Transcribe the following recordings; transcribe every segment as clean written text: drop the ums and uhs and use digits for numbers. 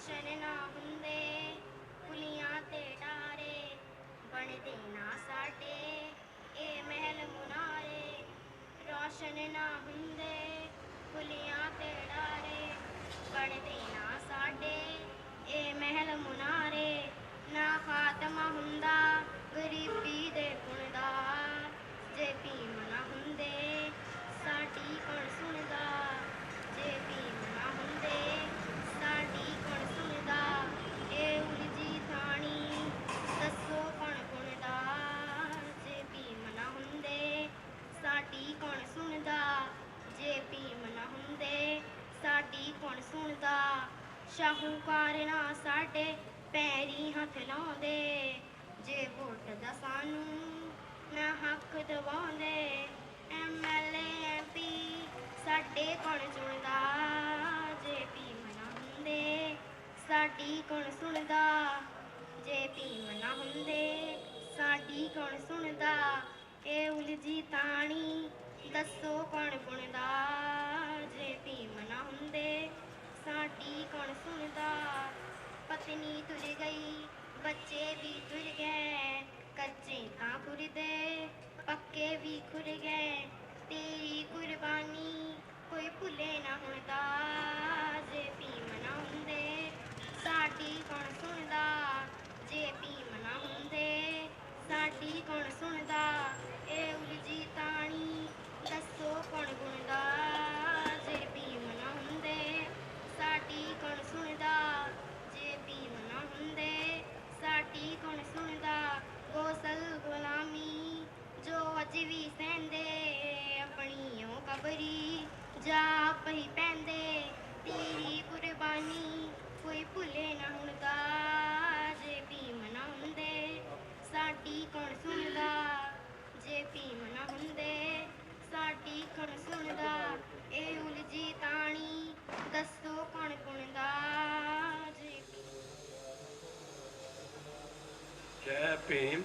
रोशन ना हुंदे पुलियां ते डारे बनदे ना साडे ए महल मुनारे रोशन ना हुंदे पुलियां ते डारे बनदे ना साडे ए महल मुनारे ना खात्मा हुंदा गरीबी दे पुणदा जे भीम ना हुंदे साडी कौन सुनदा जे भीम ना हुंदे साडी कौन सुनदा ए उलझी थानी दसो कौन बुनदा जे भीम ना हुंदे साडी कौन सुनदा जे भीम ना हुंदे साडी कौन सुनदा शाहूकार ना साडे पैरी हथ लाउंदे जे वोट दा सानू ना हक दवाउंदे MLA MP साडे कौन चुनदा जे भीम ना हुंदे साडी कौन सुनदा जे भीम ना हुंदे साडी कौन सुनदा ए उलझी ताणी दसो कौन बुनदा जे भीम ना हुंदे साडी कौन सुनदा पत्नी तुर गई बच्चे भी तुर गए कच्चे तां खुरदे पक्के भी खुर गए तेरी कुर्बानी कोई भुले ना हुंदा जे भीम ना हुंदे साडी कौन सुनदा जे भीम ना हुंदे साडी कौन सुनदा ए उलझी ताणी दसो कौन बुनदा जे भीम ना हुंदे साडी कौन सुनदा जे भीम ना हुंदे साडी कौन सुनदा गौसल गुलामी जो अज भी सहंदे अपनी कबरी जा पही पैंदे तेरी कुर्बानी कोई भुले ना हुंदा जे भीम ना हुंदे साडी कौन सुनदा जे भीम ना हुंदे साडी कौन सुनदा ए उलझी ताणी दसो कौन बुनदा जे जय भीम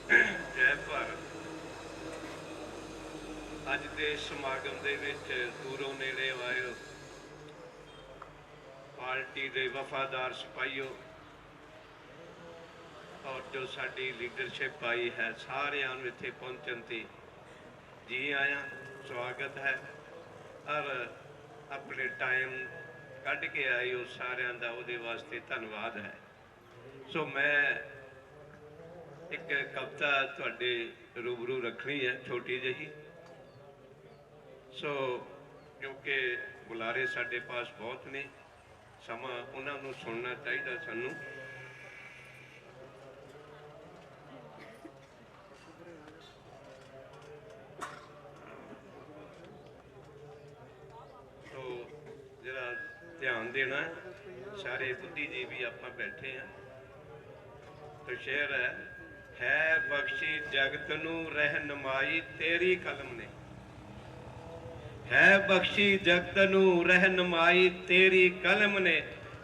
जय भारत। ਅੱਜ ਦੇ ਸਮਾਗਮ ਦੇ ਵਿੱਚ ਦੂਰੋਂ ਨੇੜੇ ਆਏ ਪਾਰਟੀ ਦੇ ਵਫਾਦਾਰ ਸਿਪਾਹੀਓ ਔਰ ਜੋ ਸਾਡੀ ਲੀਡਰਸ਼ਿਪ ਆਈ ਹੈ ਸਾਰਿਆਂ ਨੂੰ ਇੱਥੇ ਪਹੁੰਚਣ ਤੇ ਜੀ ਆਇਆਂ ਸਵਾਗਤ ਹੈ ਔਰ ਆਪਣੇ ਟਾਈਮ ਕੱਢ ਕੇ ਆਏ ਉਹ ਸਾਰਿਆਂ ਦਾ ਉਹਦੇ ਵਾਸਤੇ ਧੰਨਵਾਦ ਹੈ। ਸੋ ਮੈਂ ਇੱਕ ਕਵਿਤਾ ਤੁਹਾਡੇ ਰੂਬਰੂ ਰੱਖਣੀ ਹੈ ਛੋਟੀ ਜਿਹੀ। ਸੋ ਕਿਉਂਕਿ ਬੁਲਾਰੇ ਸਾਡੇ ਪਾਸ ਬਹੁਤ ਨੇ ਸਮਾਂ ਉਹਨਾਂ ਨੂੰ ਸੁਣਨਾ ਚਾਹੀਦਾ ਸਾਨੂੰ। ਸੋ ਜਰਾ ਧਿਆਨ ਦੇਣਾ ਸਾਰੇ ਬੁੱਧੀਜੀਵੀ ਆਪਾਂ ਬੈਠੇ ਹਾਂ। तो शेर है बख्शी जगत नू रहनुमाई तेरी कलम ने है बख्शी जगत नू रहनुमाई तेरी कलम ने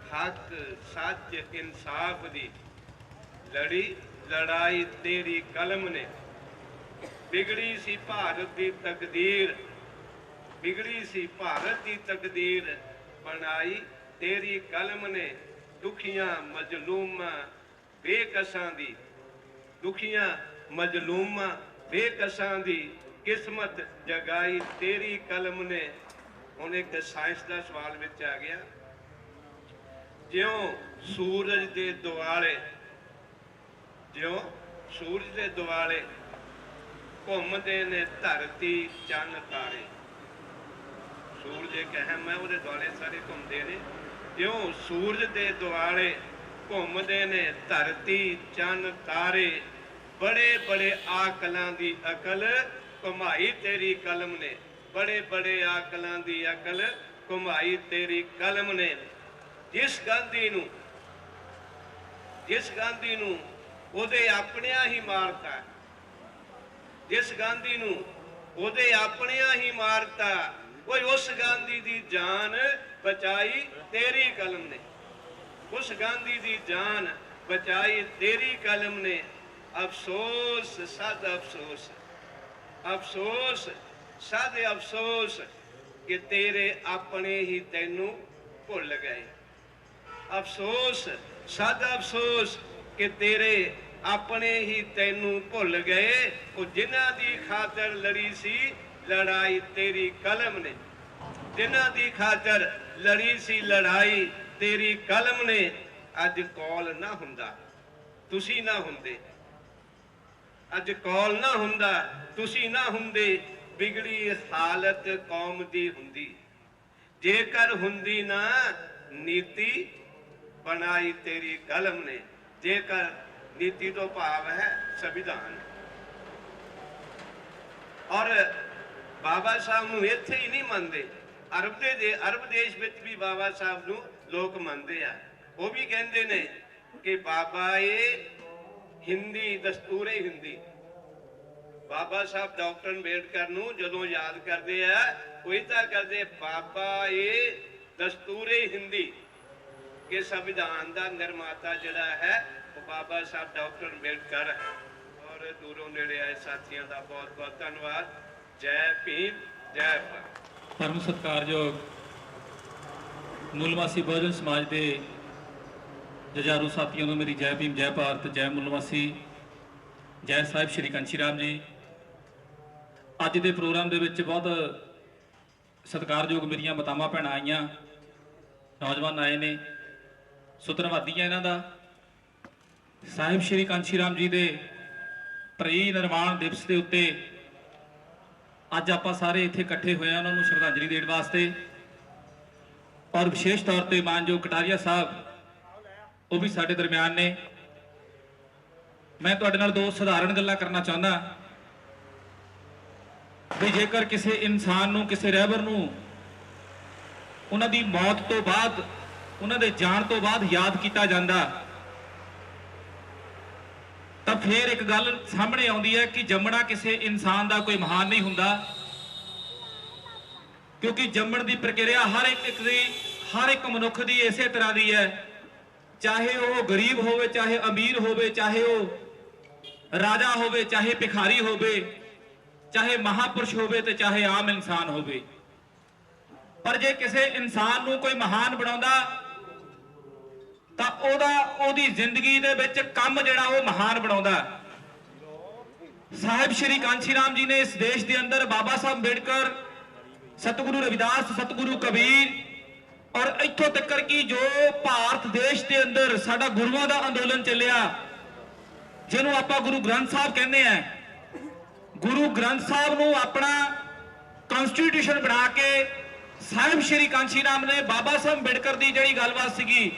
हक सच इंसाफ दी लड़ी लड़ाई तेरी कलम ने बिगड़ी सी भारत दी तकदीर बिगड़ी सी भारत दी तकदीर बनाई तेरी कलम ने दुखियां मजलूमां बेकसां दी दुखियां मजलूमां बेकसां दी किस्मत जगाई तेरी कलम ने। हुण एक साइंस का सवाल विच आ गया। ज्यों सूरज दे दुआले ज्यों सूरज दे दुआले घूमदे ने धरती चन्न तारे सूरज एक अहम है उहदे दुआले सारे घूमदे ने ज्यों सूरज दे दुआले घूमदे ने धरती चन्न तारे बड़े बड़े आकलां दी अकल घुमाई तेरी कलम ने बड़े बड़े आकलां दी अकल घुमाई तेरी कलम ने। जिस गांधी नू ओदे अपनियां ही मारता जिस गांधी नू ओदे अपनियां ही मारता वो उस गांधी दी जान बचाई तेरी कलम ने उस गांधी दी जान बचाई तेरी कलम ने। अफसोस सद अफसोस अफसोस सद अफसोस कि तेरे अपने ही तैनू भुल गए ਅਫਸੋਸ ਸਦ ਅਫਸੋਸ ਕਿ ਤੇਰੇ ਆਪਣੇ ਹੀ ਤੈਨੂੰ ਭੁੱਲ ਗਏ। ਉਹ ਜਿਨ੍ਹਾਂ ਦੀ ਖਾਤਰ ਲੜੀ ਸੀ ਲੜਾਈ ਤੇਰੀ ਕਲਮ ਨੇ, ਜਿਨ੍ਹਾਂ ਦੀ ਖਾਤਰ ਲੜੀ ਸੀ ਲੜਾਈ ਤੇਰੀ ਕਲਮ ਨੇ। ਅੱਜ ਕੌਲ ਨਾ ਹੁੰਦਾ ਤੁਸੀਂ ਨਾ ਹੁੰਦੇ, ਅੱਜ ਕੌਲ ਨਾ ਹੁੰਦਾ ਤੁਸੀਂ ਨਾ ਹੁੰਦੇ, ਵਿਗੜੀ ਹਾਲਤ ਕੌਮ ਦੀ ਹੁੰਦੀ। ਜੇਕਰ ਹੁੰਦੀ ਨਾ ਨੀਤੀ ਬਣਾਈ ਤੇਰੀ ਕਲਮ ਨੇ। ਜੇਕਰ ਨੀਤੀ ਤੋਂ ਭਾਵ ਹੈ ਸੰਵਿਧਾਨ। ਔਰ ਬਾਬਾ ਸਾਹਿਬ ਨੂੰ ਇੱਥੇ ਹੀ ਨਹੀਂ ਮੰਨਦੇ, ਅਰਬ ਦੇਸ਼ ਵਿੱਚ ਵੀ ਬਾਬਾ ਸਾਹਿਬ ਨੂੰ ਲੋਕ ਮੰਨਦੇ ਆ। ਉਹ ਵੀ ਕਹਿੰਦੇ ਨੇ ਕਿ ਬਾਬਾ ਇਹ ਹਿੰਦੀ ਦਸਤੂਰੇ ਹਿੰਦੀ। ਬਾਬਾ ਸਾਹਿਬ ਡਾਕਟਰ ਅੰਬੇਡਕਰ ਨੂੰ ਜਦੋਂ ਯਾਦ ਕਰਦੇ ਆ ਉਹ ਇਦਾਂ ਕਰਦੇ, ਬਾਬਾ ਇਹ ਦਸਤੂਰੇ ਹਿੰਦੀ, ਕਿ ਸੰਵਿਧਾਨ ਦਾ ਨਿਰਮਾਤਾ ਜਿਹੜਾ ਹੈ ਉਹ ਬਾਬਾ ਸਾਹਿਬ ਡਾਕਟਰ ਅੰਬੇਡਕਰ ਹੈ। ਔਰ ਦੂਰੋਂ ਨੇੜੇ ਆਏ ਸਾਥੀਆਂ ਦਾ ਬਹੁਤ ਬਹੁਤ ਧੰਨਵਾਦ। ਜੈ ਭੀਮ, ਜੈ ਭਾਰਤ। ਪਰਮ ਸਤਿਕਾਰਯੋਗ ਮੁੱਲਵਾਸੀ ਬਹੁਜਨ ਸਮਾਜ ਦੇ ਜੁਝਾਰੂ ਸਾਥੀਆਂ ਨੂੰ ਮੇਰੀ ਜੈ ਭੀਮ, ਜੈ ਭਾਰਤ, ਜੈ ਮੁੱਲਵਾਸੀ, ਜੈ ਸਾਹਿਬ ਸ਼੍ਰੀ ਕਾਂਸ਼ੀ ਰਾਮ ਜੀ। ਅੱਜ ਦੇ ਪ੍ਰੋਗਰਾਮ ਦੇ ਵਿੱਚ ਬਹੁਤ ਸਤਿਕਾਰਯੋਗ ਮੇਰੀਆਂ ਮਾਤਾਵਾਂ ਭੈਣਾਂ ਆਈਆਂ, ਨੌਜਵਾਨ ਆਏ ਨੇ, ਸੋ ਧੰਨਵਾਦੀ ਹੈ ਇਹਨਾਂ ਦਾ। ਸਾਹਿਬ ਸ਼੍ਰੀ ਕਾਂਸ਼ੀ ਰਾਮ ਜੀ ਦੇ ਪ੍ਰੀ ਨਿਰਵਾਣ ਦਿਵਸ ਦੇ ਉੱਤੇ ਅੱਜ ਆਪਾਂ ਸਾਰੇ ਇੱਥੇ ਇਕੱਠੇ ਹੋਏ ਆ ਉਹਨਾਂ ਨੂੰ ਸ਼ਰਧਾਂਜਲੀ ਦੇਣ ਵਾਸਤੇ। ਔਰ ਵਿਸ਼ੇਸ਼ ਤੌਰ ਤੇ ਮਾਨਯੋਗ ਕਟਾਰੀਆ ਸਾਹਿਬ ਉਹ ਵੀ ਸਾਡੇ ਦਰਮਿਆਨ ਨੇ। ਮੈਂ ਤੁਹਾਡੇ ਨਾਲ ਦੋ ਸਧਾਰਨ ਗੱਲਾਂ ਕਰਨਾ ਚਾਹੁੰਦਾ ਵੀ ਜੇਕਰ ਕਿਸੇ ਇਨਸਾਨ ਨੂੰ, ਕਿਸੇ ਰਹਿਬਰ ਨੂੰ ਉਹਨਾਂ ਦੀ ਮੌਤ ਤੋਂ ਬਾਅਦ, ਉਹਨਾਂ ਦੇ ਜਾਣ ਤੋਂ ਬਾਅਦ ਯਾਦ ਕੀਤਾ ਜਾਂਦਾ ਤਾਂ ਫਿਰ ਇੱਕ ਗੱਲ ਸਾਹਮਣੇ ਆਉਂਦੀ ਹੈ ਕਿ ਜੰਮਣਾ ਕਿਸੇ ਇਨਸਾਨ ਦਾ ਕੋਈ ਮਹਾਨ ਨਹੀਂ ਹੁੰਦਾ, ਕਿਉਂਕਿ ਜੰਮਣ ਦੀ ਪ੍ਰਕਿਰਿਆ ਹਰ ਇੱਕ ਮਨੁੱਖ ਦੀ ਇਸੇ ਤਰ੍ਹਾਂ ਦੀ ਹੈ। ਚਾਹੇ ਉਹ ਗਰੀਬ ਹੋਵੇ, ਚਾਹੇ ਅਮੀਰ ਹੋਵੇ, ਚਾਹੇ ਉਹ ਰਾਜਾ ਹੋਵੇ, ਚਾਹੇ ਭਿਖਾਰੀ ਹੋਵੇ, ਚਾਹੇ ਮਹਾਪੁਰਸ਼ ਹੋਵੇ ਤੇ ਚਾਹੇ ਆਮ ਇਨਸਾਨ ਹੋਵੇ। ਪਰ ਜੇ ਕਿਸੇ ਇਨਸਾਨ ਨੂੰ ਕੋਈ ਮਹਾਨ ਬਣਾਉਂਦਾ ਤਾਂ ਉਹਦੀ ਜ਼ਿੰਦਗੀ ਦੇ ਵਿੱਚ ਕੰਮ ਜਿਹੜਾ ਉਹ ਮਹਾਨ ਬਣਾਉਂਦਾ। ਸਾਹਿਬ ਸ਼੍ਰੀ ਕਾਂਸ਼ੀ ਰਾਮ ਜੀ ਨੇ ਇਸ ਦੇਸ਼ ਦੇ ਅੰਦਰ ਬਾਬਾ ਸਾਹਿਬ ਅੰਬੇਡਕਰ, ਸਤਿਗੁਰੂ ਰਵਿਦਾਸ, ਸਤਿਗੁਰੂ ਕਬੀਰ ਔਰ ਇੱਥੋਂ ਤੱਕ ਕਿ ਜੋ ਭਾਰਤ ਦੇਸ਼ ਦੇ ਅੰਦਰ ਸਾਡਾ ਗੁਰੂਆਂ ਦਾ ਅੰਦੋਲਨ ਚੱਲਿਆ, ਜਿਹਨੂੰ ਆਪਾਂ ਗੁਰੂ ਗ੍ਰੰਥ ਸਾਹਿਬ ਕਹਿੰਦੇ ਆ, ਗੁਰੂ ਗ੍ਰੰਥ ਸਾਹਿਬ ਨੂੰ ਆਪਣਾ ਕਨਸਟੀਟਿਊਸ਼ਨ ਬਣਾ ਕੇ ਸਾਹਿਬ ਸ਼੍ਰੀ ਕਾਂਸ਼ੀ ਰਾਮ ਨੇ ਬਾਬਾ ਸਾਹਿਬ ਅੰਬੇਡਕਰ ਦੀ ਜਿਹੜੀ ਗੱਲਬਾਤ ਸੀਗੀ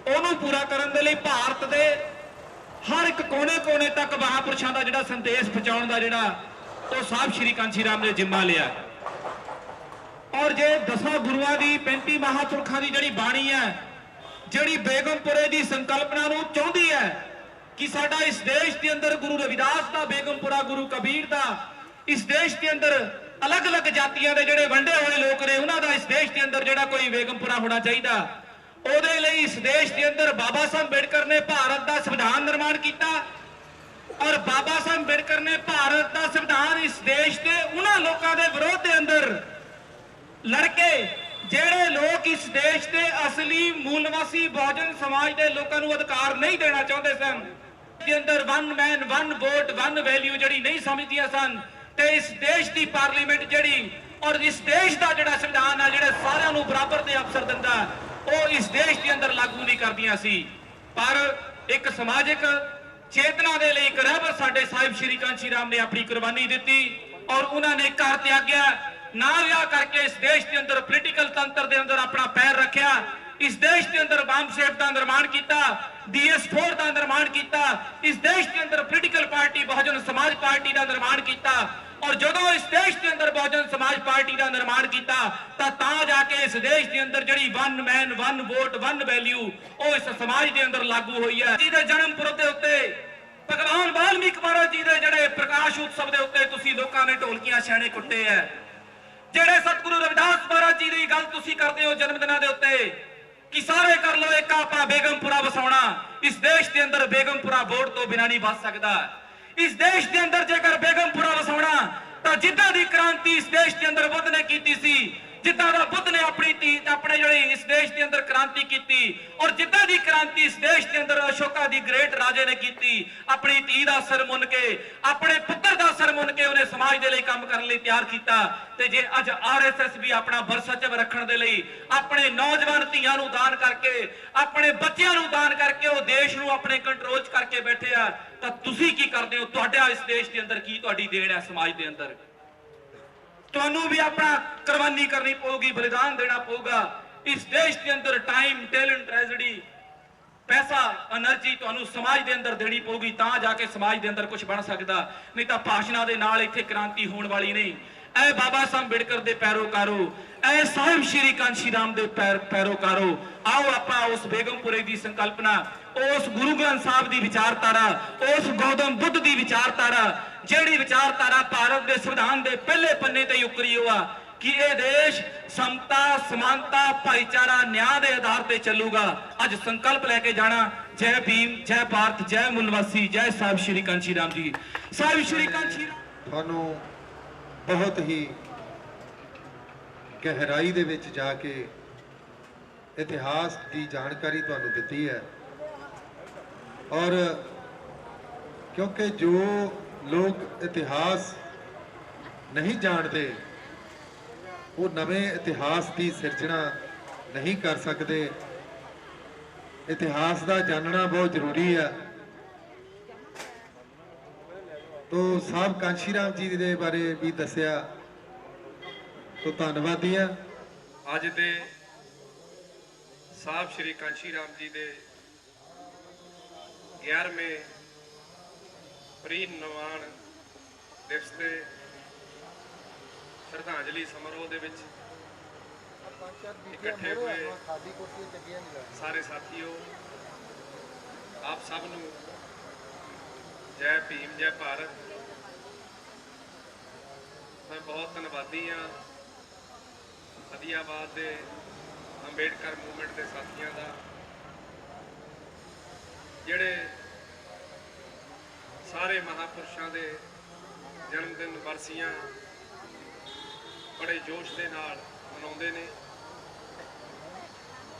ਉਹਨੂੰ ਪੂਰਾ ਕਰਨ ਦੇ ਲਈ ਭਾਰਤ ਦੇ ਹਰ ਇੱਕ ਕੋਨੇ-ਕੋਨੇ ਤੱਕ ਮਹਾਂਪੁਰਸ਼ਾਂ ਦਾ ਜਿਹੜਾ ਸੰਦੇਸ਼ ਪਹੁੰਚਾਉਣ ਦਾ ਜਿਹੜਾ ਉਹ ਸਾਹਿਬ ਸ਼੍ਰੀ ਕਾਂਸ਼ੀ ਰਾਮ ਨੇ ਜ਼ਿੰਮਾ ਲਿਆ। ਔਰ ਜੇ 10 ਗੁਰੂਆਂ ਦੀ 35 ਮਹਾਂਪੁਰਖਾਂ ਦੀ ਜਿਹੜੀ ਬਾਣੀ ਹੈ, ਜਿਹੜੀ ਬੇਗਮਪੁਰੇ ਦੀ ਸੰਕਲਪਨਾ ਨੂੰ ਚਾਹੁੰਦੀ ਹੈ ਕਿ ਸਾਡਾ ਇਸ ਦੇਸ਼ ਦੇ ਅੰਦਰ ਗੁਰੂ ਰਵਿਦਾਸ ਦਾ ਬੇਗਮਪੁਰਾ, ਗੁਰੂ ਕਬੀਰ ਦਾ, ਇਸ ਦੇਸ਼ ਦੇ ਅੰਦਰ ਅਲੱਗ-ਅਲੱਗ ਜਾਤੀਆਂ ਦੇ ਜਿਹੜੇ ਵੰਡੇ ਹੋਏ ਲੋਕ ਨੇ ਉਹਨਾਂ ਦਾ ਇਸ ਦੇਸ਼ ਦੇ ਅੰਦਰ ਜਿਹੜਾ ਕੋਈ ਬੇਗਮਪੁਰਾ ਹੋਣਾ ਚਾਹੀਦਾ। ਉਹਦੇ ਲਈ ਇਸ ਦੇਸ਼ ਦੇ ਅੰਦਰ ਬਾਬਾ ਸਾਹਿਬ ਅੰਬੇਡਕਰ ਨੇ ਭਾਰਤ ਦਾ ਸੰਵਿਧਾਨ ਨਿਰਮਾਣ ਕੀਤਾ ਔਰ ਬਾਬਾ ਸਾਹਿਬ ਅੰਬੇਡਕਰ ਨੇ ਭਾਰਤ ਦਾ ਸੰਵਿਧਾਨ ਇਸ ਦੇਸ਼ ਦੇ ਉਹਨਾਂ ਲੋਕਾਂ ਦੇ ਵਿਰੋਧ ਦੇ ਅੰਦਰ ਲੜ ਕੇ, ਜਿਹੜੇ ਲੋਕ ਇਸ ਦੇਸ਼ ਦੇ ਅਸਲੀ ਮੂਲ ਨਿਵਾਸੀ ਬਹੁਜਨ ਸਮਾਜ ਦੇ ਲੋਕਾਂ ਨੂੰ ਅਧਿਕਾਰ ਨਹੀਂ ਦੇਣਾ ਚਾਹੁੰਦੇ ਸਨ, ਦੇ ਅੰਦਰ one man one vote one value ਜਿਹੜੀ ਨਹੀਂ ਸਮਝਦੀਆਂ ਸਨ, ਤੇ ਇਸ ਦੇਸ਼ ਦੀ ਪਾਰਲੀਮੈਂਟ ਜਿਹੜੀ ਔਰ ਇਸ ਦੇਸ਼ ਦਾ ਜਿਹੜਾ ਸੰਵਿਧਾਨ ਆ ਜਿਹੜਾ ਸਾਰਿਆਂ ਨੂੰ ਬਰਾਬਰ ਦੇ ਅਵਸਰ ਦਿੰਦਾ, ਉਹ ਇਸ ਦੇਸ਼ ਦੇ ਅੰਦਰ ਲਾਗੂ ਨਹੀਂ ਕਰਦੀਆਂ ਸੀ। ਪਰ ਇੱਕ ਸਮਾਜਿਕ ਚੇਤਨਾ ਦੇ ਲਈ ਇੱਕ ਰਹਿਬਰ ਸਾਡੇ ਸਾਹਿਬ ਸ਼੍ਰੀ ਕਾਂਸ਼ੀ ਰਾਮ ਨੇ ਆਪਣੀ ਕੁਰਬਾਨੀ ਦਿੱਤੀ ਔਰ ਉਹਨਾਂ ਨੇ ਘਰ ਤਿਆਗਿਆ, ਨਾ ਵਿਆਹ ਕਰਕੇ ਇਸ ਦੇਸ਼ ਦੇ ਅੰਦਰ ਪੋਲੀਟੀਕਲ ਤੰਤਰ ਦੇ ਅੰਦਰ ਆਪਣਾ ਪੈਰ ਰੱਖਿਆ, ਇਸ ਦੇਸ਼ ਦੇ ਅੰਦਰ ਬੰਬ ਸੇਫ ਦਾ ਨਿਰਮਾਣ ਕੀਤਾ, DS4 ਦਾ ਨਿਰਮਾਣ ਕੀਤਾ, ਇਸ ਦੇਸ਼ ਦੇ ਅੰਦਰ ਪੋਲੀਟੀਕਲ ਪਾਰਟੀ ਬਹੁਜਨ ਸਮਾਜ ਪਾਰਟੀ ਦਾ ਨਿਰਮਾਣ ਕੀਤਾ ਔਰ ਜਦੋਂ ਇਸ ਦੇਸ਼ ਦੇ ਅੰਦਰ ਬਹੁਜਨ ਸਮਾਜ ਪਾਰਟੀ ਦਾ ਨਿਰਮਾਣ ਕੀਤਾ ਤਾਂ ਜਾ ਕੇ ਇਸ ਦੇਸ਼ ਦੇ ਅੰਦਰ ਜਿਹੜੀ one man one vote one value ਉਹ ਇਸ ਸਮਾਜ ਦੇ ਅੰਦਰ ਲਾਗੂ ਹੋਈ ਹੈ। ਜੀ ਦੇ ਜਨਮ ਪੁਰਬ ਦੇ ਉੱਤੇ ਭਗਵਾਨ ਵਾਲਮੀਕ ਮਹਾਰਾਜ ਜੀ ਦੇ ਜਿਹੜੇ ਪ੍ਰਕਾਸ਼ ਉਤਸਵ ਦੇ ਉੱਤੇ ਤੁਸੀਂ ਲੋਕਾਂ ਨੇ ਢੋਲਕੀਆਂ ਛਾਣੇ ਕੁੱਟੇ ਐ, ਜਿਹੜੇ ਸਤਿਗੁਰੂ ਰਵਿਦਾਸ ਮਹਾਰਾਜ ਜੀ ਦੀ ਗੱਲ ਤੁਸੀਂ ਕਰਦੇ ਹੋ ਜਨਮ ਦਿਨਾਂ ਦੇ ਉੱਤੇ ਕਿ ਸਾਰੇ ਕਰ ਲੋ ਇੱਕ ਆਪਾਂ ਬੇਗਮਪੁਰਾ ਵਸਾਉਣਾ, ਇਸ ਦੇਸ਼ ਦੇ ਅੰਦਰ ਬੇਗਮਪੁਰਾ ਵੋਟ ਤੋਂ ਬਿਨਾਂ ਨਹੀਂ ਵਸ ਸਕਦਾ। ਇਸ ਦੇਸ਼ ਦੇ ਅੰਦਰ ਜੇਕਰ ਬੇਗਮਪੁਰਾ ਵਸਾਉਣਾ ਤਾਂ ਜਿੱਦਾਂ ਦੀ ਕ੍ਰਾਂਤੀ ਇਸ ਦੇਸ਼ ਦੇ ਅੰਦਰ ਬੁੱਧ ਨੇ ਕੀਤੀ ਸੀ, ਜਿੱਦਾਂ ਦਾ ਬੁੱਧ ਨੇ ਆਪਣੇ ਜਿਹੜੀ ਇਸ ਦੇਸ਼ ਦੇ ਅੰਦਰ ਕ੍ਰਾਂਤੀ ਕੀਤੀ, ਔਰ ਜਿੱਦਾਂ ਦੀ ਕ੍ਰਾਂਤੀ ਇਸ ਦੇਸ਼ ਦੇ ਅੰਦਰ ਅਸ਼ੋਕਾ ਦੀ ਗ੍ਰੇਟ ਰਾਜੇ ਨੇ ਕੀਤੀ, ਆਪਣੀ ਧੀ ਦਾ ਸਿਰ ਮੁੰਨ ਕੇ, ਆਪਣੇ ਪੁੱਤਰ ਦਾ ਸਿਰ ਮੁੰਨ ਕੇ ਉਹਨੇ ਸਮਾਜ ਦੇ ਲਈ ਕੰਮ ਕਰਨ ਲਈ ਤਿਆਰ ਕੀਤਾ। ਤੇ ਜੇ ਅੱਜ ਆਰਐਸਐਸ ਵੀ ਆਪਣਾ ਵਰਸਚਵ ਰੱਖਣ ਦੇ ਲਈ ਆਪਣੇ ਨੌਜਵਾਨ ਧੀਆਂ ਨੂੰ ਦਾਨ ਕਰਕੇ, ਆਪਣੇ ਬੱਚਿਆਂ ਨੂੰ ਦਾਨ ਕਰਕੇ ਉਹ ਦੇਸ਼ ਨੂੰ ਆਪਣੇ ਕੰਟਰੋਲ 'ਚ ਕਰਕੇ ਬੈਠੇ ਆ, ਤਾਂ ਤੁਸੀਂ ਕੀ ਕਰਦੇ ਹੋ? ਤੁਹਾਡਾ ਇਸ ਦੇਸ਼ ਦੇ ਅੰਦਰ ਕੀ ਤੁਹਾਡੀ ਦੇਣ ਹੈ ਸਮਾਜ ਦੇ ਅੰਦਰ? ਤੁਹਾਨੂੰ ਵੀ ਆਪਣਾ ਕੁਰਬਾਨੀ ਕਰਨੀ ਪਊਗੀ, ਬਲੀਦਾਨ ਦੇਣਾ ਪਊਗਾ। ਇਸ ਦੇਸ਼ ਦੇ ਅੰਦਰ ਟਾਈਮ, ਟੈਲੈਂਟ, ਟ੍ਰੈਜਡੀ, ਪੈਸਾ, એનર્ਜੀ ਤੁਹਾਨੂੰ ਸਮਾਜ ਦੇ ਅੰਦਰ ਦੇਣੀ ਪਊਗੀ, ਤਾਂ ਜਾ ਕੇ ਸਮਾਜ ਦੇ ਅੰਦਰ ਕੁਝ ਬਣ ਸਕਦਾ। ਨਹੀਂ ਤਾਂ ਭਾਸ਼ਣਾਂ ਦੇ ਨਾਲ ਇੱਥੇ ਕ੍ਰਾਂਤੀ ਹੋਣ ਵਾਲੀ ਨਹੀਂ। ਐ ਬਾਬਾ ਸਾਹਿਬ ਅੰਬੇਡਕਰ ਦੇ ਪੈਰੋਕਾਰੋ, ਐ ਸਾਹਿਬ ਸ਼੍ਰੀ ਕਾਂਸ਼ੀ ਰਾਮ ਦੇ ਪੈਰੋਕਾਰੋ, ਆਓ ਆਪਾਂ ਉਸ ਬੇਗਮਪੁਰੇ ਦੀ ਸੰਕਲਪਨਾ, ਉਸ ਗੁਰੂ ਗ੍ਰੰਥ ਸਾਹਿਬ ਦੀ ਵਿਚਾਰਧਾਰਾ, ਉਸ ਗੌਤਮ ਬੁੱਧ ਦੀ ਵਿਚਾਰਧਾਰਾ, ਜਿਹੜੀ ਵਿਚਾਰਧਾਰਾ ਭਾਰਤ ਦੇ ਸੰਵਿਧਾਨ ਦੇ ਪਹਿਲੇ ਪੰਨੇ ਤੇ ਉਕਰੀ ਹੋਆ ਕਿ ਇਹ ਦੇਸ਼ ਸਮਤਾ, ਸਮਾਨਤਾ, ਭਾਈਚਾਰਾ, ਨਿਆਂ ਦੇ ਆਧਾਰ ਤੇ ਚੱਲੂਗਾ। ਅੱਜ ਸੰਕਲਪ ਲੈ ਕੇ ਜਾਣਾ। ਜੈ ਭੀਮ, ਜੈ ਭਾਰਤ, ਜੈ ਮੁਲਵਾਸੀ, ਜੈ ਸਾਹਿਬ ਸ਼੍ਰੀ ਕਾਂਸ਼ੀ ਰਾਮ ਜੀ। ਸਾਹਿਬ ਸ਼੍ਰੀ ਕਾਂਸ਼ੀ ਰਾਮ ਤੁਹਾਨੂੰ ਬਹੁਤ ਹੀ ਗਹਿਰਾਈ ਦੇ ਵਿੱਚ ਜਾ ਕੇ ਇਤਿਹਾਸ ਦੀ ਜਾਣਕਾਰੀ ਤੁਹਾਨੂੰ ਦਿੱਤੀ ਹੈ। ਔਰ ਕਿਉਂਕਿ ਜੋ ਲੋਕ ਇਤਿਹਾਸ ਨਹੀਂ ਜਾਣਦੇ ਉਹ ਨਵੇਂ ਇਤਿਹਾਸ ਦੀ ਸਿਰਜਣਾ ਨਹੀਂ ਕਰ ਸਕਦੇ। ਇਤਿਹਾਸ ਦਾ ਜਾਣਨਾ ਬਹੁਤ ਜ਼ਰੂਰੀ ਹੈ। ਤੋ ਸਾਹਿਬ ਕਾਂਸ਼ੀ ਰਾਮ ਜੀ ਦੇ ਬਾਰੇ ਵੀ ਦੱਸਿਆ, ਤੋ ਧੰਨਵਾਦੀ ਹਾਂ। ਅੱਜ ਦੇ ਸਾਹਿਬ ਸ਼੍ਰੀ ਕਾਂਸ਼ੀ ਰਾਮ ਜੀ ਦੇ 11ਵੇਂ ਪ੍ਰੀਨਿਰਵਾਣ ਦਿਵਸ ਤੇ ਸ਼ਰਧਾਂਜਲੀ ਸਮਾਰੋਹ ਦੇ ਵਿੱਚ ਇਕੱਠੇ ਹੋਏ ਸਾਰੇ ਸਾਥੀਓ, ਆਪ ਸਭ ਨੂੰ ਜੈ ਭੀਮ, ਜੈ ਭਾਰਤ। ਮੈਂ ਬਹੁਤ ਧੰਨਵਾਦੀ ਹਾਂ ਫਤਿਆਬਾਦ ਦੇ ਅੰਬੇਡਕਰ ਮੂਵਮੈਂਟ ਦੇ ਸਾਥੀਆਂ ਦਾ, ਜਿਹੜੇ ਸਾਰੇ ਮਹਾਪੁਰਸ਼ਾਂ ਦੇ ਜਨਮ ਦਿਨ ਵਰਸੀਆਂ ਬੜੇ ਜੋਸ਼ ਦੇ ਨਾਲ ਮਨਾਉਂਦੇ ਨੇ।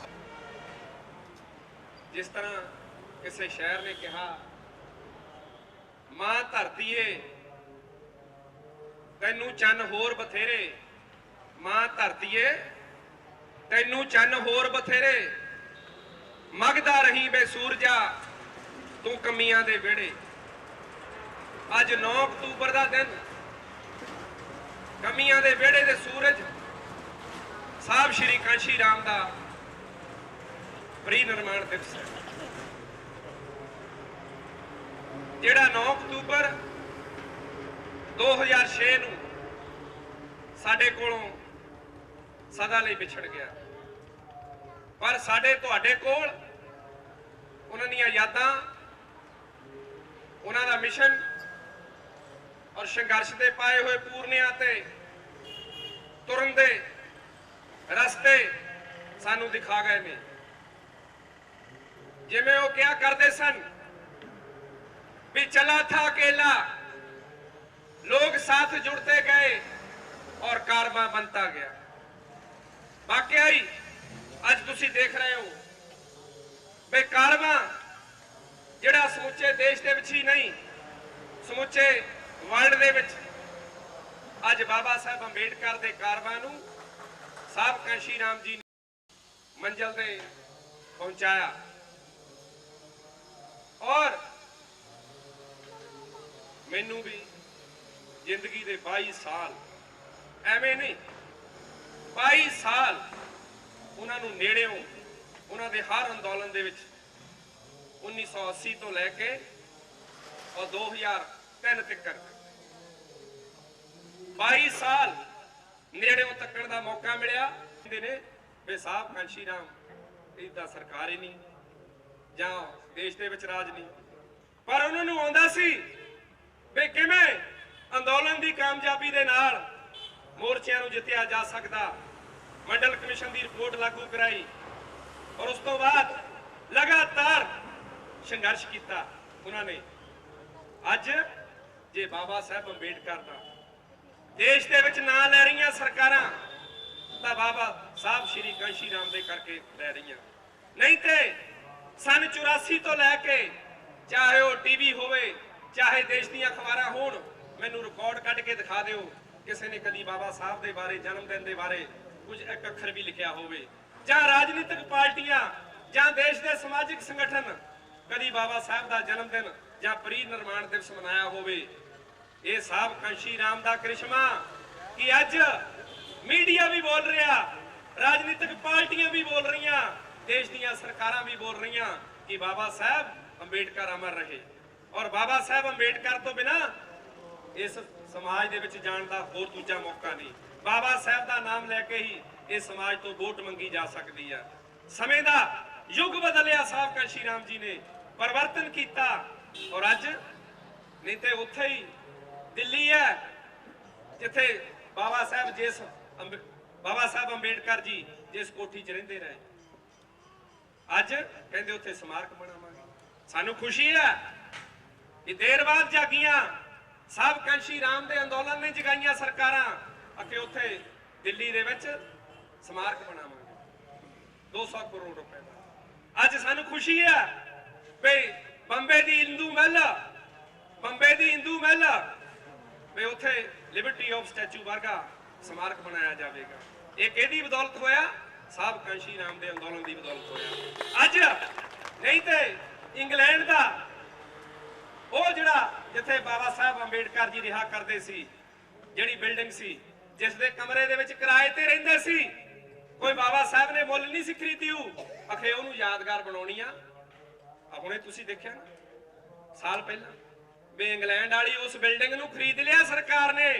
ਜਿਸ ਤਰ੍ਹਾਂ ਕਿਸੇ ਸ਼ਾਇਰ ਨੇ ਕਿਹਾ, ਮਾਂ ਧਰਤੀ ਏ ਤੈਨੂੰ ਚੰਨ ਹੋਰ ਬਥੇਰੇ, ਮਾਂ ਧਰਤੀ ਏ ਤੈਨੂੰ ਚੰਨ ਹੋਰ ਬਥੇਰੇ, ਮਗਦਾ ਰਹੀ ਬੇ ਸੂਰਜਾ ਤੂੰ ਕਮੀਆਂ ਦੇ ਵਿਹੜੇ। ਅੱਜ 9 ਅਕਤੂਬਰ ਦਾ ਦਿਨ, ਕਮੀਆਂ ਦੇ ਵਿਹੜੇ ਦੇ ਸੂਰਜ, ਸਾਹਿਬ ਸ਼੍ਰੀ ਕਾਂਸ਼ੀ ਰਾਮ ਦਾ ਪ੍ਰੀਨਿਰਵਾਣ ਦਿਵਸ ਹੈ, ਜਿਹੜਾ 9 ਅਕਤੂਬਰ 2006 ਨੂੰ ਸਾਡੇ ਕੋਲੋਂ ਸਦਾ ਲਈ ਵਿਛੜ ਗਿਆ। ਪਰ ਸਾਡੇ ਤੁਹਾਡੇ ਕੋਲ ਉਹਨਾਂ ਦੀਆਂ ਯਾਦਾਂ, ਉਹਨਾਂ ਦਾ ਮਿਸ਼ਨ ਔਰ ਸੰਘਰਸ਼ ਦੇ ਪਾਏ ਹੋਏ ਪੂਰਨਿਆਂ ਤੇ ਤੁਰਨ ਦੇ ਰਸਤੇ ਸਾਨੂੰ ਦਿਖਾ ਗਏ ਨੇ। ਜਿਵੇਂ ਉਹ ਕਿਹਾ ਕਰਦੇ ਸਨ भी चला था अकेला, लोग साथ जुड़ते गए और कारवां बनता गया। वाकई ही अज तुसी देख रहे हो भी कारवां जिहड़ा समुचे देश दे विच ही नहीं, समुचे वर्ल्ड दे विच अज बाबा साहब अंबेडकर दे कारवां नूं साहब कांशी राम जी ने मंजिल ते पहुंचाया। और मैनू भी जिंदगी दे 22 साल एवें नहीं, 22 साल उन्होंने नेड़े उन्होंने हर अंदोलन दे विच 1980 तो लैके और 2003 तक 22 साल नेड़े तकण का मौका मिलिया। ने वे साहब कांशी राम इदा सरकार ही नहीं जां देश दे विच राज नहीं, पर उन्होंने आउंदा सी भी किवें अंदोलन की कामयाबी दे नाल मोर्चियां नूं जित्तिया जा सकदा। मंडल कमिशन की रिपोर्ट लागू कराई और उस तो बाद लगातार संघर्ष किया उन्होंने। अज जे बाबा साहब अंबेडकर का देश दे विच नां लै रहीआं सरकारां ਤਾਂ ਬਾਬਾ ਸਾਹਿਬ ਸ਼੍ਰੀ ਕਾਂਸ਼ੀ ਰਾਮ ਦੇ ਕਰਕੇ ਲੈ ਰਹੀਆਂ। ਨਹੀਂ ਤੇ ਸਨ 84 ਤੋਂ ਲੈ ਕੇ ਚਾਹੇ ਉਹ ਟੀਵੀ ਹੋਵੇ ਚਾਹੇ ਦੇਸ਼ ਦੀਆਂ ਅਖਬਾਰਾਂ ਹੋਣ, ਮੈਨੂੰ ਰਿਕਾਰਡ ਕੱਢ ਕੇ ਦਿਖਾ ਦਿਓ ਕਿਸੇ ਨੇ ਕਦੀ ਬਾਬਾ ਸਾਹਿਬ ਦੇ ਬਾਰੇ, ਜਨਮ ਦਿਨ ਦੇ ਬਾਰੇ ਕੁਝ ਇੱਕ ਅੱਖਰ ਵੀ ਲਿਖਿਆ ਹੋਵੇ, ਜਾਂ ਰਾਜਨੀਤਿਕ ਪਾਰਟੀਆਂ ਜਾਂ ਦੇਸ਼ ਦੇ ਸਮਾਜਿਕ ਸੰਗਠਨ ਕਦੀ ਬਾਬਾ ਸਾਹਿਬ ਦਾ ਜਨਮ ਦਿਨ ਜਾਂ ਪਰੀ ਨਿਰਮਾਣ ਦਿਵਸ ਮਨਾਇਆ ਹੋਵੇ। ਇਹ ਸਾਹਿਬ ਕਾਂਸ਼ੀ ਰਾਮ ਦਾ ਕ੍ਰਿਸ਼ਮਾ ਕਿ ਅੱਜ ਮੀਡੀਆ ਵੀ ਬੋਲ ਰਿਹਾ, ਰਾਜਨੀਤਿਕ ਪਾਰਟੀਆਂ ਵੀ ਬੋਲ ਰਹੀਆਂ, ਦੇਸ਼ ਦੀਆਂ ਸਰਕਾਰਾਂ ਵੀ ਬੋਲ ਰਹੀਆਂ ਕਿ ਬਾਬਾ ਸਾਹਿਬ ਅੰਬੇਡਕਰ ਅਮਰ ਰਹੇ। ਔਰ ਬਾਬਾ ਸਾਹਿਬ ਅੰਬੇਡਕਰ ਤੋਂ ਬਿਨਾ ਇਸ ਸਮਾਜ ਦੇ ਵਿੱਚ ਜਾਣ ਦਾ ਹੋਰ ਦੂਜਾ ਮੌਕਾ ਨਹੀਂ। ਬਾਬਾ ਸਾਹਿਬ ਦਾ ਨਾਮ ਲੈ ਕੇ ਹੀ ਇਸ ਸਮਾਜ ਤੋਂ ਵੋਟ ਮੰਗੀ ਜਾ ਸਕਦੀ ਆ। ਸਮੇਂ ਦਾ ਯੁੱਗ ਬਦਲਿਆ, ਸਾਹਿਬ ਕਾਂਸ਼ੀ ਰਾਮ ਜੀ ਨੇ ਪਰਿਵਰਤਨ ਕੀਤਾ। ਔਰ ਅੱਜ ਨਹੀਂ ਤੇ ਉੱਥੇ ਹੀ ਦਿੱਲੀ ਹੈ ਜਿੱਥੇ ਬਾਬਾ ਸਾਹਿਬ ਅੰਬੇਡਕਰ ਜੀ ਜਿਸ ਕੋਠੀ 'ਚ ਰਹਿੰਦੇ ਰਹੇ, ਅੱਜ ਕਹਿੰਦੇ ਉੱਥੇ ਸਮਾਰਕ ਬਣਾਵਾਂਗੇ। ਸਾਨੂੰ ਖੁਸ਼ੀ ਹੈ ਕਿ ਦੇਰ ਬਾਅਦ ਜਾਗੀਆਂ ਸਾਹਿਬ ਕਾਂਸ਼ੀ ਰਾਮ ਦੇ ਅੰਦੋਲਨ ਨੇ ਜਗਾਈਆਂ ਸਰਕਾਰਾਂ ਅਤੇ ਉੱਥੇ ਦਿੱਲੀ ਦੇ ਵਿੱਚ ਸਮਾਰਕ ਬਣਾਵਾਂਗੇ 200 ਕਰੋੜ ਰੁਪਏ ਦਾ। ਅੱਜ ਸਾਨੂੰ ਖੁਸ਼ੀ ਹੈ ਵੀ ਬੰਬੇ ਦੀ ਹਿੰਦੂ ਮਹਿਲ ਵੀ ਉੱਥੇ ਲਿਬਰਟੀ ਆਫ ਸਟੈਚੂ ਵਰਗਾ ਸਮਾਰਕ ਬਣਾਇਆ ਜਾਵੇਗਾ। ਇਹ ਕਿਹਦੀ ਬਦੌਲਤ ਹੋਇਆ? ਸਾਹਿਬ ਕਾਂਸ਼ੀ ਰਾਮ ਦੇ ਅੰਦੋਲਨ ਦੀ ਬਦੌਲਤ ਹੋਇਆ। ਅੱਜ ਨਹੀਂ ਤੇ ਇੰਗਲੈਂਡ ਦਾ ਉਹ ਜਿਹੜਾ ਜਿੱਥੇ ਬਾਬਾ ਸਾਹਿਬ ਅੰਬੇਡਕਰ ਜੀ ਰਿਹਾ ਕਰਦੇ ਸੀ, ਜਿਹੜੀ ਬਿਲਡਿੰਗ ਸੀ ਜਿਸ ਦੇ ਕਮਰੇ ਦੇ ਵਿੱਚ ਕਿਰਾਏ ਤੇ ਰਹਿੰਦੇ ਸੀ, ਕੋਈ ਬਾਬਾ ਸਾਹਿਬ ਨੇ ਮੁੱਲ ਨਹੀਂ ਸੀ ਖਰੀਦੀ, ਅਖੇ ਉਹਨੂੰ ਯਾਦਗਾਰ ਬਣਾਉਣੀ ਆ। ਹੁਣੇ ਤੁਸੀਂ ਦੇਖਿਆ ਨਾ ਸਾਲ ਪਹਿਲਾਂ ਵੀ ਇੰਗਲੈਂਡ ਵਾਲੀ ਉਸ ਬਿਲਡਿੰਗ ਨੂੰ ਖਰੀਦ ਲਿਆ ਸਰਕਾਰ ਨੇ,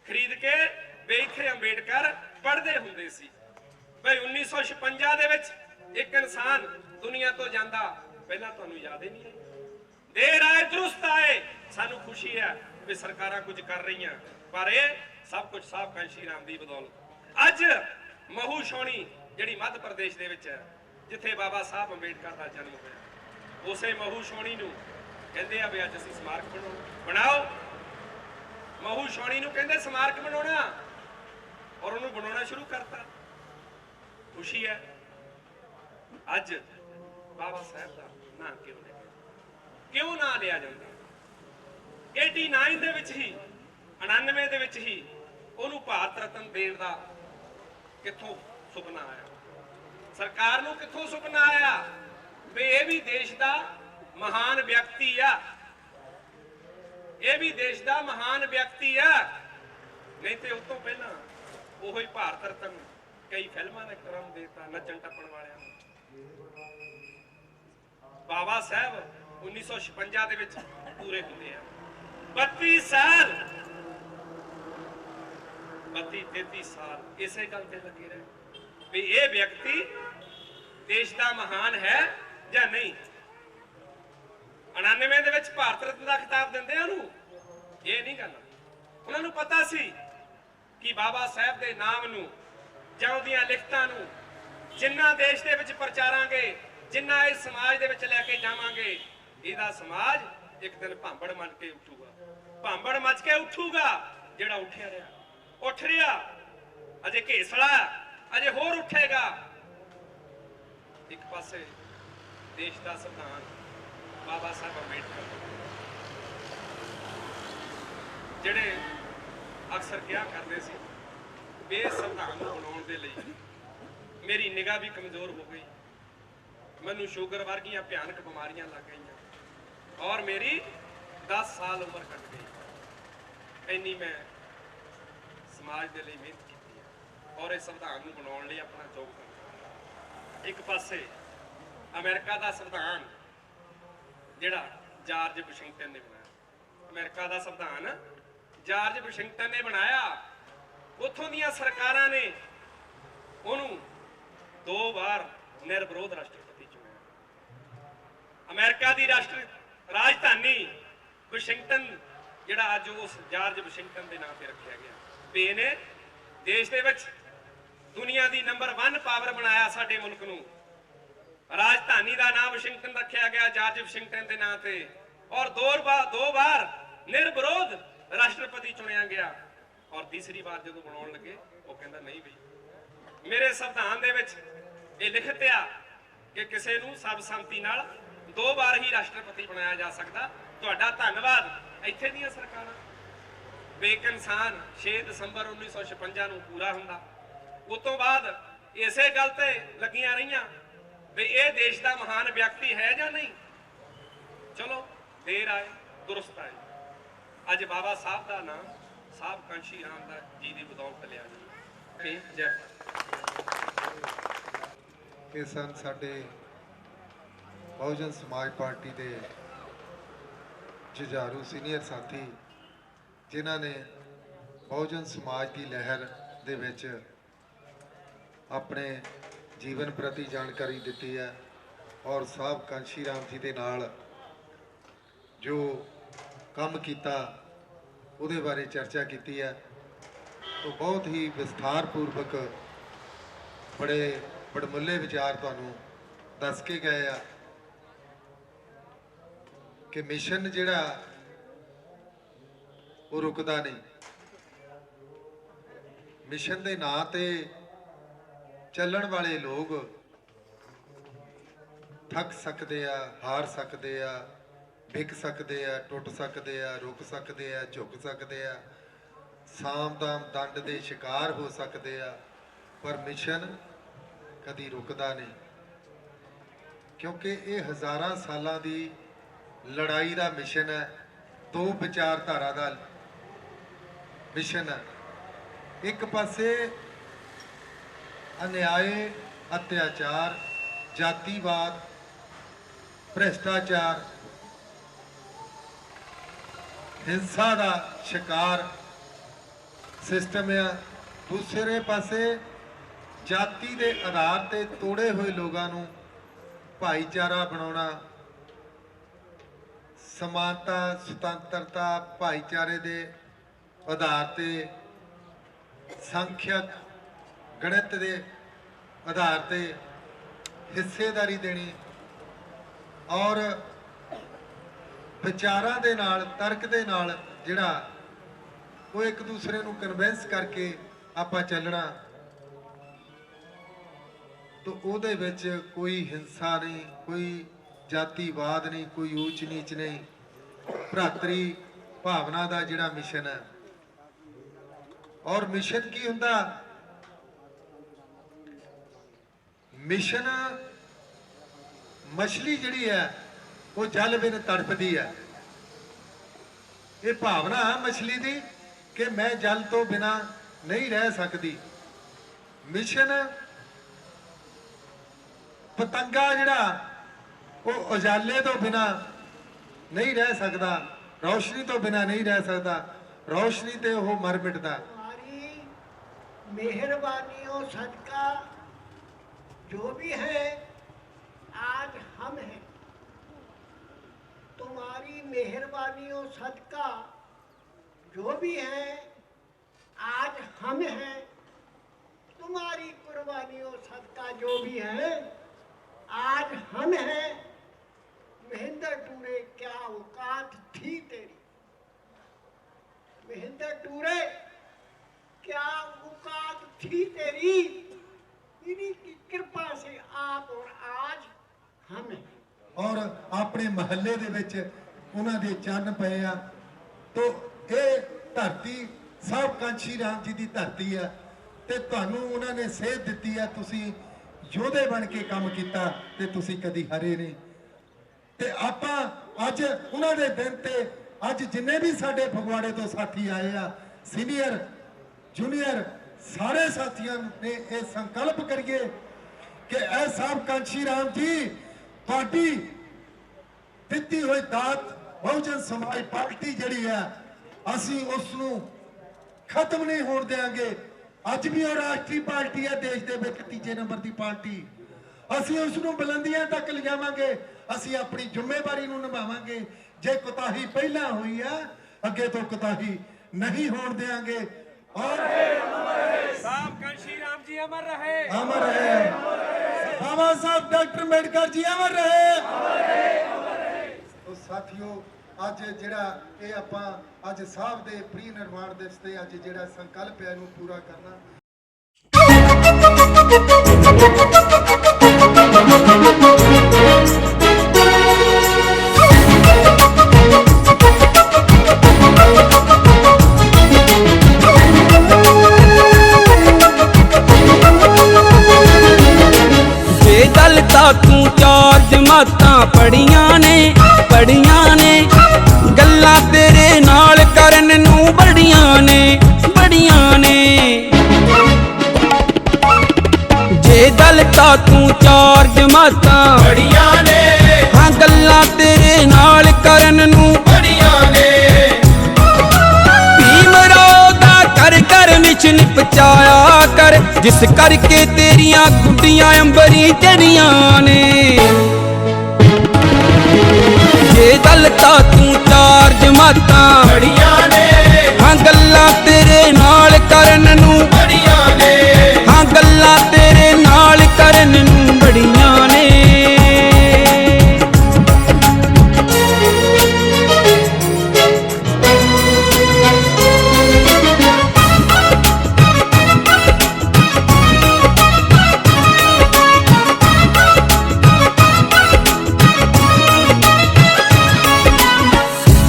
ਖਰੀਦ ਕੇ ਵੀ ਇੱਥੇ ਅੰਬੇਡਕਰ ਪੜ੍ਹਦੇ ਹੁੰਦੇ ਸੀ। ਬਈ 1956 ਦੇ ਵਿੱਚ ਇੱਕ ਇਨਸਾਨ ਦੁਨੀਆ ਤੋਂ ਜਾਂਦਾ, ਪਹਿਲਾਂ ਤੁਹਾਨੂੰ ਯਾਦ ਹੀ ਨਹੀਂ ਹੈ। ਦੇਰ ਆਏ ਦਰੁਸਤ ਆਏ। ਸਾਨੂੰ ਖੁਸ਼ੀ ਹੈ ਵੀ ਸਰਕਾਰਾਂ ਕੁਝ ਕਰ ਰਹੀਆਂ, ਪਰ ਇਹ ਸਭ ਕੁਝ ਸਾਹਿਬ ਕਾਂਸ਼ੀ ਰਾਮ ਦੀ ਬਦੌਲਤ। ਅੱਜ ਮਹੂ ਛਾਉਣੀ ਜਿਹੜੀ ਮੱਧ ਪ੍ਰਦੇਸ਼ ਦੇ ਵਿੱਚ ਹੈ, ਜਿੱਥੇ ਬਾਬਾ ਸਾਹਿਬ ਅੰਬੇਡਕਰ ਦਾ ਜਨਮ ਹੋਇਆ, ਉਸੇ ਮਹੂ ਛਾਉਣੀ ਨੂੰ ਕਹਿੰਦੇ ਆ ਵੀ ਅੱਜ ਅਸੀਂ ਸਮਾਰਕ ਬਣਾਓ। ਮਹੂ ਛਾਉਣੀ ਨੂੰ ਕਹਿੰਦੇ ਸਮਾਰਕ ਬਣਾਉਣਾ, ਔਰ ਉਹਨੂੰ ਬਣਾਉਣਾ ਸ਼ੁਰੂ ਕਰਤਾ। ਖੁਸ਼ੀ ਹੈ। ਅੱਜ ਬਾਬਾ ਸਾਹਿਬ ਦਾ ਨਾਂ ਕਿਉਂ ਨਾ ਲਿਆ ਜਾਂਦਾ? 89 ਦੇ ਵਿੱਚ ਹੀ 99 ਦੇ ਵਿੱਚ ਹੀ ਉਹਨੂੰ ਭਾਰਤ ਰਤਨ ਦੇਣ ਦਾ ਕਿੱਥੋਂ ਸੁਪਨਾ ਆਇਆ? ਸਰਕਾਰ ਨੂੰ ਕਿੱਥੋਂ ਸੁਪਨਾ ਆਇਆ ਵੀ ਇਹ ਵੀ ਦੇਸ਼ ਦਾ ਮਹਾਨ ਵਿਅਕਤੀ ਆ, ਇਹ ਵੀ ਦੇਸ਼ ਦਾ ਮਹਾਨ ਵਿਅਕਤੀ ਆ। ਨਹੀਂ ਤੇ ਉਸ ਤੋਂ ਪਹਿਲਾਂ ਉਹੋ ਹੀ ਭਾਰਤ ਰਤਨ ਕਈ ਫਿਲਮਾਂ ਨੇ ਕਰਮ ਦੇਤਾ ਨੱਚਣ ਟੱਪਣ ਵਾਲਿਆਂ ਨੂੰ। ਬਾਬਾ ਸਾਹਿਬ 1956 ਦੇ ਵਿੱਚ ਪੂਰੇ ਹੁੰਦੇ ਆ 32 ਸਾਲ 32-33 ਸਾਲ ਇਸੇ ਗੱਲ ਤੇ ਲੱਗੇ ਰਹੇ ਵੀ ਇਹ ਵਿਅਕਤੀ ਦੇਸ਼ ਦਾ ਮਹਾਨ ਹੈ ਜਾਂ ਨਹੀਂ। 99 ਦੇ ਵਿੱਚ ਭਾਰਤ ਰਤਨ ਦਾ ਖਿਤਾਬ ਦਿੰਦੇ ਆ ਉਹਨੂੰ। ਇਹ ਨਹੀਂ ਗੱਲ, ਉਹਨਾਂ ਨੂੰ ਪਤਾ ਸੀ ਕਿ ਬਾਬਾ ਸਾਹਿਬ ਦੇ ਨਾਮ ਨੂੰ ਜਾਂ ਉਹਦੀਆਂ ਲਿਖਤਾਂ ਨੂੰ ਜਿੰਨਾ ਦੇਸ਼ ਦੇ ਵਿੱਚ ਪ੍ਰਚਾਰਾਂਗੇ, ਜਿੰਨਾ ਇਸ ਸਮਾਜ ਦੇ ਵਿੱਚ ਲੈ ਕੇ ਜਾਵਾਂਗੇ, ਇਹਦਾ ਸਮਾਜ ਇੱਕ ਦਿਨ ਭਾਂਬੜ ਮੱਚ ਕੇ ਉੱਠੂਗਾ। ਭਾਂਬੜ ਮੱਚ ਕੇ ਉੱਠੂਗਾ ਜਿਹੜਾ ਉੱਠਿਆ ਰਿਹਾ, ਉੱਠ ਰਿਹਾ, ਅਜੇ ਘੇਸਲਾ ਅਜੇ ਹੋਰ ਉੱਠੇਗਾ। ਇੱਕ ਪਾਸੇ ਦੇਸ਼ ਦਾ ਸੰਵਿਧਾਨ ਬਾਬਾ ਸਾਹਿਬ ਅੰਬੇਡਕਰ ਜਿਹੜੇ ਅਕਸਰ ਕਿਹਾ ਕਰਦੇ ਸੀ ਵੀ ਇਹ ਸੰਵਿਧਾਨ ਨੂੰ ਬਣਾਉਣ ਦੇ ਲਈ ਮੇਰੀ ਨਿਗਾਹ ਵੀ ਕਮਜ਼ੋਰ ਹੋ ਗਈ, ਮੈਨੂੰ ਸ਼ੂਗਰ ਵਰਗੀਆਂ ਭਿਆਨਕ ਬਿਮਾਰੀਆਂ ਲੱਗ ਗਈਆਂ ਔਰ ਮੇਰੀ 10 ਸਾਲ ਉਮਰ ਕੱਟ ਗਈ। ਇੰਨੀ ਮੈਂ ਸਮਾਜ ਦੇ ਲਈ ਮਿਹਨਤ ਕੀਤੀ ਹੈ ਔਰ ਇਸ ਸੰਵਿਧਾਨ ਨੂੰ ਬਣਾਉਣ ਲਈ ਆਪਣਾ ਯੋਗਦਾਨ। ਇੱਕ ਪਾਸੇ ਅਮਰੀਕਾ ਦਾ ਸੰਵਿਧਾਨ ਜਿਹੜਾ ਜਾਰਜ ਵਾਸ਼ਿੰਗਟਨ ਨੇ ਬਣਾਇਆ, ਅਮਰੀਕਾ ਦਾ ਸੰਵਿਧਾਨ ਜਾਰਜ ਵਾਸ਼ਿੰਗਟਨ ਨੇ ਬਣਾਇਆ। ਉੱਥੋਂ ਦੀਆਂ ਸਰਕਾਰਾਂ ਨੇ ਉਹਨੂੰ 2 ਵਾਰ ਨਿਰਵਿਰੋਧ ਰਾਸ਼ਟਰਪਤੀ ਚੁਣਿਆ। ਅਮਰੀਕਾ ਦੀ ਰਾਜਧਾਨੀ ਵਾਸ਼ਿੰਗਟਨ ਜਿਹੜਾ ਅੱਜ ਉਸ ਜਾਰਜ ਵਾਸ਼ਿੰਗਟਨ ਦੇ ਨਾਂ ਤੇ ਰੱਖਿਆ ਗਿਆ ਵੀ ਇਹਨੇ ਦੇਸ਼ ਦੇ ਵਿੱਚ ਦੁਨੀਆ ਦੀ ਨੰਬਰ 1 ਪਾਵਰ ਬਣਾਇਆ ਸਾਡੇ ਮੁਲਕ ਨੂੰ। ਰਾਜਧਾਨੀ ਦਾ ਨਾਮ ਵਾਸ਼ਿੰਗਟਨ ਰੱਖਿਆ ਗਿਆ ਜਾਰਜ ਵਾਸ਼ਿੰਗਟਨ ਦੇ ਨਾਂ ਤੇ ਔਰ 2 ਵਾਰ ਨਿਰਵਿਰੋਧ ਰਾਸ਼ਟਰਪਤੀ ਚੁਣਿਆ ਗਿਆ। ਔਰ ਤੀਸਰੀ ਵਾਰ ਜਦੋਂ ਬਣਾਉਣ ਲੱਗੇ ਉਹ ਕਹਿੰਦਾ ਨਹੀਂ ਬਈ ਮੇਰੇ ਸੰਵਿਧਾਨ ਦੇ ਵਿੱਚ ਇਹ ਲਿਖਿਤ ਆ ਕਿ ਕਿਸੇ ਨੂੰ ਸਰਬਸੰਮਤੀ ਨਾਲ 2 ਵਾਰ ਹੀ ਰਾਸ਼ਟਰਪਤੀ ਬਣਾਇਆ ਜਾ ਸਕਦਾ। ਤੁਹਾਡਾ ਧੰਨਵਾਦ। ਇੱਥੇ ਦੀਆਂ ਸਰਕਾਰਾਂ ਬੇਕ ਇਨਸਾਨ 6 ਦਸੰਬਰ 1956 ਨੂੰ ਪੂਰਾ ਹੁੰਦਾ। ਉਸ ਤੋਂ ਬਾਅਦ ਇਸੇ ਗੱਲ ਤੇ ਲੱਗੀਆਂ ਰਹੀਆਂ ਵੀ ਇਹ ਦੇਸ਼ ਦਾ ਮਹਾਨ ਵਿਅਕਤੀ ਹੈ ਜਾਂ ਨਹੀਂ। ਚਲੋ ਦੇਰ ਆਏ ਦੁਰਸਤ ਆਏ। ਅੱਜ ਬਾਬਾ ਸਾਹਿਬ ਦਾ ਨਾਮ ਸਾਹਿਬ ਕਾਂਸ਼ੀ ਰਾਮ ਦਾ ਜੀ ਦੀ ਬਦੌਲਤ ਲਿਆ ਜੀ। ਜੈ ਇਹ ਸਨ ਸਾਡੇ ਬਹੁਜਨ ਸਮਾਜ ਪਾਰਟੀ ਦੇ ਜੁਝਾਰੂ ਸੀਨੀਅਰ ਸਾਥੀ, ਜਿਨ੍ਹਾਂ ਨੇ ਬਹੁਜਨ ਸਮਾਜ ਦੀ ਲਹਿਰ ਦੇ ਵਿੱਚ ਆਪਣੇ ਜੀਵਨ ਪ੍ਰਤੀ ਜਾਣਕਾਰੀ ਦਿੱਤੀ ਹੈ ਔਰ ਸਾਹਿਬ ਕਾਂਸ਼ੀ ਰਾਮ ਜੀ ਦੇ ਨਾਲ ਜੋ ਕੰਮ ਕੀਤਾ ਉਹਦੇ ਬਾਰੇ ਚਰਚਾ ਕੀਤੀ ਹੈ। तो बहुत ही विस्तार पूर्वक बड़े बड़मुल्ले विचार तुहानू दस के गए आ कि मिशन जिहड़ा वो रुकदा नहीं। मिशन दे नां ते ਚੱਲਣ वाले लोग थक सकते आ, हार सकते आ, विक सकते आ, टुट सकते आ, रुक सकते आ, झुक सकते आ, साम दाम दंड के शिकार हो सकते आ, पर मिशन कदी रुकदा नहीं। क्योंकि ये हज़ारां सालां दी लड़ाई का मिशन है, 2 विचारधारा का मिशन है। एक पासे अन्याय, अत्याचार, जातिवाद, भ्रष्टाचार, हिंसा का शिकार सिस्टम है। दूसरे पासे जाति के आधार पर तोड़े हुए लोगों को भाईचारा बनाना, समानता, स्वतंत्रता, भाईचारे के आधार पर संख्यक गणित के आधार पर हिस्सेदारी देनी और विचारां दे नाल, तर्क दे नाल जिहड़ा वो एक दूसरे को कन्विंस करके आपां चलना, तो उहदे विच कोई हिंसा नहीं, कोई जातिवाद नहीं, कोई ऊच नीच नहीं, भ्रातरी भावना का जिहड़ा मिशन है। और मिशन की हुंदा? मिशन मछली जिहड़ी है वो जल बिन तड़पदी है। ये भावना है मछली दी कि मैं जल तो बिना नहीं रह सकती। मिशन पतंगा जिहड़ा वो उजाले तो बिना नहीं रह सकता, रोशनी तो बिना नहीं रह सकता, रोशनी ते वो मर मिटदा। हमारी मेहरबानियों सदका जो भी है आज हम हैं। तुम्हारी मेहरबानियों सदका जो भी है आज हम हैं। तुम्हारी कुर्बानियों सदका जो भी है आज हम हैं। महेंद्र टूरे क्या औकात थी तेरी, महेंद्र टूरे क्या औकात थी तेरी। इन्हीं की कृपा से आप और आज हम हैं। और अपने महल्ले दे विच उन्हां दे चन्न पए आ। तो ये धरती साहब कांशी राम जी की धरती है ते तुहानू उन्हां ने सेध दित्ती है। तुसी योधे बन के काम किया ते तुसी कदी हरे नहीं। ते आपां अज उन्हां दे दिन ते अज जिन्ने भी साडे फगवाड़े तो साथी आए आ, सीनियर जूनियर सारे साथियों ने यह संकल्प करिए कि ऐ साहब कांशी राम जी पार्टी दिती हुई दात बहुजन समाज पार्टी जड़ी है असी उसनू खत्म नहीं होने देंगे। अज भी वो राष्ट्रीय पार्टी है, देश के विच तीजे नंबर की पार्टी। असी उसनू बुलंदियां तक ले जावांगे, असी अपनी जिम्मेवारी नू निभावांगे। जे कोताही पहला हुई है अगे तो कोताही नहीं होने देंगे। और साहब कांशी राम जी अमर रहे, अमर रहे। बाबा साहब डॉक्टर अम्बेडकर जी अमर रहे। तो साथियों अज जिहड़ा ये आपां अज साहब दे प्री निर्माण दिवस ते अज जिहड़ा संकल्प है इहनूं पूरा करना। ਜੇ ਦਲਤਾ ਤੂੰ ਚਾਰ ਜਮਾਤਾਂ ਪੜੀਆਂ ਨੇ ਗੱਲਾਂ ਤੇਰੇ ਨਾਲ ਕਰਨ ਨੂੰ ਬੜੀਆਂ ਨੇ ਜੇ ਦਲਤਾ ਤੂੰ ਚਾਰ ਜਮਾਤਾਂ ਬੜੀਆਂ ਨੇ ਹਾਂ ਗੱਲਾਂ ਤੇਰੇ ਨਾਲ ਕਰਨ ਨੂੰ ਬੜੀਆਂ ਨੇ ਭੀਮਰਾਓ ਦਾ ਕਰ ਵਿੱਚ ਨਿਪਚਾਇਆ ਕਰ ਜਿਸ ਕਰਕੇ ਤੇਰੀਆਂ ਗੁੱਡੀਆਂ ਅੰਬਰੀ ਤੇਰੀਆਂ ਨੇ ਜੇ ਦਲਤਾ ਤੂੰ ਚਾਰ ਜਮਾਤਾਂ ਬੜੀਆਂ ਨੇ ਹਾਂ ਗੱਲਾਂ ਤੇਰੇ ਨਾਲ ਕਰਨ ਨੂੰ ਬੜੀਆਂ ਨੇ ਹਾਂ ਗੱਲਾਂ ਤੇਰੇ ਨਾਲ ਕਰਨ ਨੂੰ ਬੜੀਆਂ ਨੇ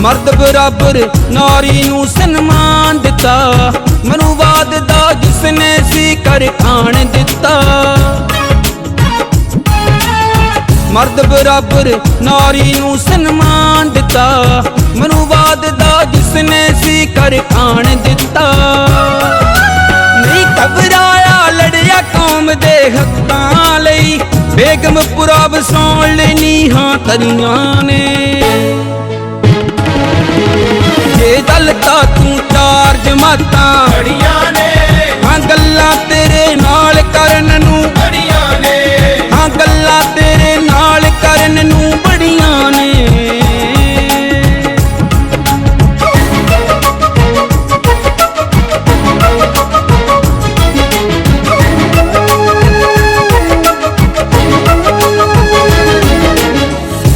ਮਰਦ ਬਰਾਬਰ ਨਾਰੀ ਨੂੰ ਸਨਮਾਨ ਦਿੱਤਾ ਮਨੂਵਾਦ ਦਾ ਜਿਸਨੇ ਸੀ ਕਰ ਖਾਣ ਦਿੱਤਾ ਮਰਦ ਬਰਾਬਰ ਨਾਰੀ ਨੂੰ ਸਨਮਾਨ ਦਿੱਤਾ ਮਨੂਵਾਦ ਦਾ ਜਿਸਨੇ ਸੀ ਕਰ ਖਾਣ ਦਿੱਤਾ ਨਹੀਂ ਘਬਰਾਇਆ ਲੜਿਆ ਕੌਮ ਦੇ ਹੱਕਾਂ ਲਈ ਬੇਗਮਪੁਰਾ ਵਸਾਉਣ ਲਈ ਨੀਹਾਂ ਤਰੀਆਂ ਨੇ ਜੇ ਦਲਤਾ ਤੂੰ ਚਾਰ ਜਮਾਤਾਂ ਬੜੀਆਂ ਨੇ ਹਾਂ ਗੱਲਾਂ ਤੇਰੇ ਨਾਲ ਕਰਨ ਨੂੰ ਬੜੀਆਂ ਨੇ ਹਾਂ ਗੱਲਾਂ ਤੇਰੇ ਨਾਲ ਕਰਨ ਨੂੰ ਬੜੀਆਂ ਨੇ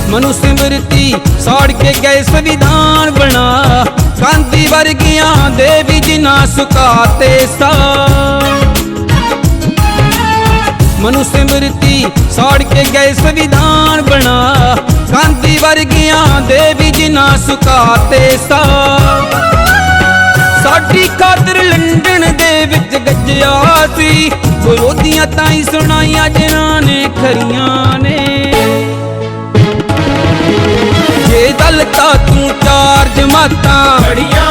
ਮਨੁ ਸਿਮਰਤੀ ਸਾੜ ਕੇ ਗਏ ਸੰਵਿਧਾਨ ਬਣਾ ਗਾਂਧੀ ਵਰਗਿਆਂ ਦੇ ਵੀ ਜਿਨ੍ਹਾਂ ਸੁਕਾਤੇ ਸਾ ਮਨੁ ਸਿਮਰਤੀ ਸਾੜ ਕੇ ਗਏ ਸੰਵਿਧਾਨ ਬਣਾ ਗਾਂਧੀ ਵਰਗਿਆਂ ਦੇ ਵੀ ਜਿਨ੍ਹਾਂ ਸੁਕਾਤੇ ਸਾ ਸਾਡੀ ਖਾਤਰ ਲੰਡਨ ਦੇ ਵਿੱਚ ਗੱਜਿਆ ਸੀ ਵਿਰੋਧੀਆਂ ਤਾਂ ਹੀ ਸੁਣਾਈਆਂ ਜਿਨ੍ਹਾਂ ਨੇ ਖਰੀਆਂ ਨੇ ਜੇ ਦਲਤਾ ਤੂੰ ਚਾਰ ਜਮਾਤਾਂ ਬੜੀਆਂ